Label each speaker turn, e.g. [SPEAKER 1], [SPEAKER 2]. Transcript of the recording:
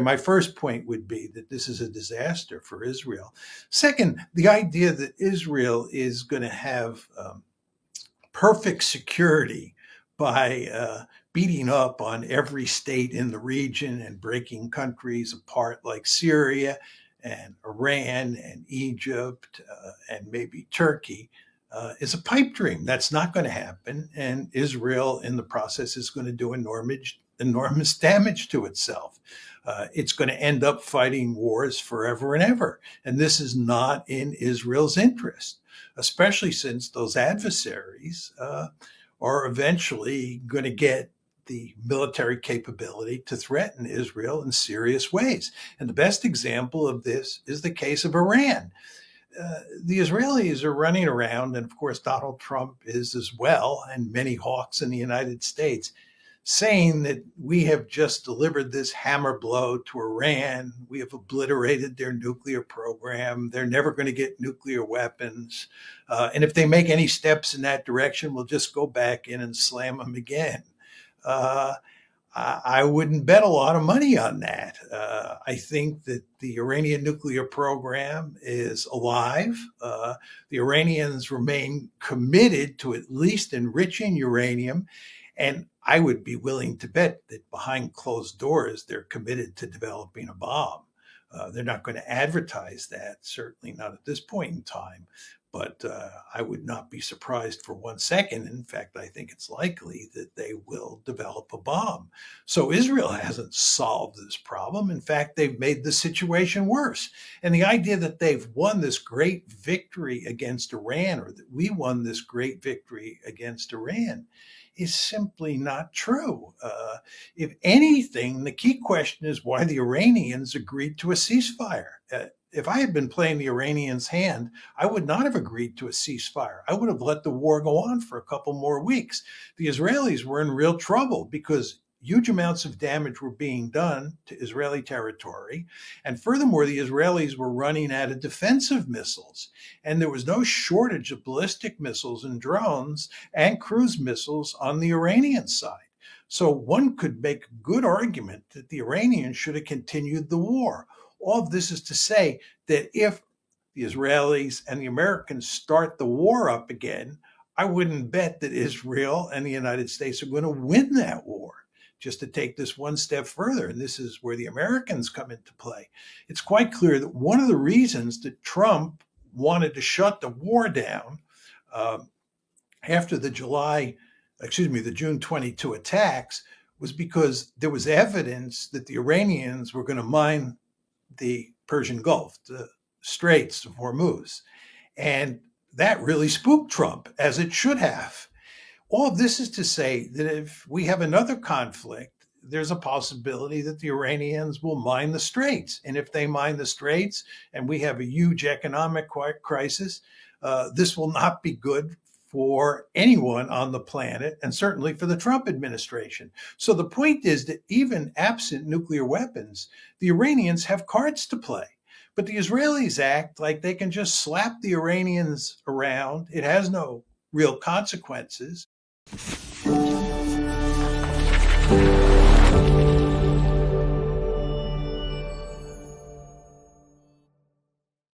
[SPEAKER 1] My first point would be that this is a disaster for Israel. Second, the idea that Israel is going to have perfect security by beating up on every state in the region and breaking countries apart like Syria and Iran and Egypt and maybe Turkey is a pipe dream. That's not going to happen. And Israel, in the process, is going to do enormous damage to itself. It's going to end up fighting wars forever and ever. And this is not in Israel's interest, especially since those adversaries are eventually going to get the military capability to threaten Israel in serious ways. And the best example of this is the case of Iran. The Israelis are running around, and of course Donald Trump is as well, and many hawks in the United States, saying that we have just delivered this hammer blow to Iran. We have obliterated their nuclear program. They're never going to get nuclear weapons. And if they make any steps in that direction, we'll just go back in and slam them again. I wouldn't bet a lot of money on that. I think that the Iranian nuclear program is alive. The Iranians remain committed to at least enriching uranium. And I would be willing to bet that behind closed doors, they're committed to developing a bomb. They're not going to advertise that, certainly not at this point in time. But I would not be surprised for 1 second. In fact, I think it's likely that they will develop a bomb. So Israel hasn't solved this problem. In fact, they've made the situation worse. And the idea that they've won this great victory against Iran, or that we won this great victory against Iran, is simply not true. If anything, the key question is why the Iranians agreed to a ceasefire. If I had been playing the Iranians' hand, I would not have agreed to a ceasefire. I would have let the war go on for a couple more weeks. The Israelis were in real trouble because huge amounts of damage were being done to Israeli territory. And furthermore, the Israelis were running out of defensive missiles. And there was no shortage of ballistic missiles and drones and cruise missiles on the Iranian side. So one could make a good argument that the Iranians should have continued the war. All of this is to say that if the Israelis and the Americans start the war up again, I wouldn't bet that Israel and the United States are going to win that war. Just to take this one step further, and this is where the Americans come into play, it's quite clear that one of the reasons that Trump wanted to shut the war down after the June 22 attacks was because there was evidence that the Iranians were going to mine the Persian Gulf, the Straits of Hormuz. And that really spooked Trump, as it should have. All of this is to say that if we have another conflict, there's a possibility that the Iranians will mine the Straits. And if they mine the Straits and we have a huge economic crisis, this will not be good for anyone on the planet, and certainly for the Trump administration. So the point is that even absent nuclear weapons, the Iranians have cards to play. But the Israelis act like they can just slap the Iranians around. It has no real consequences.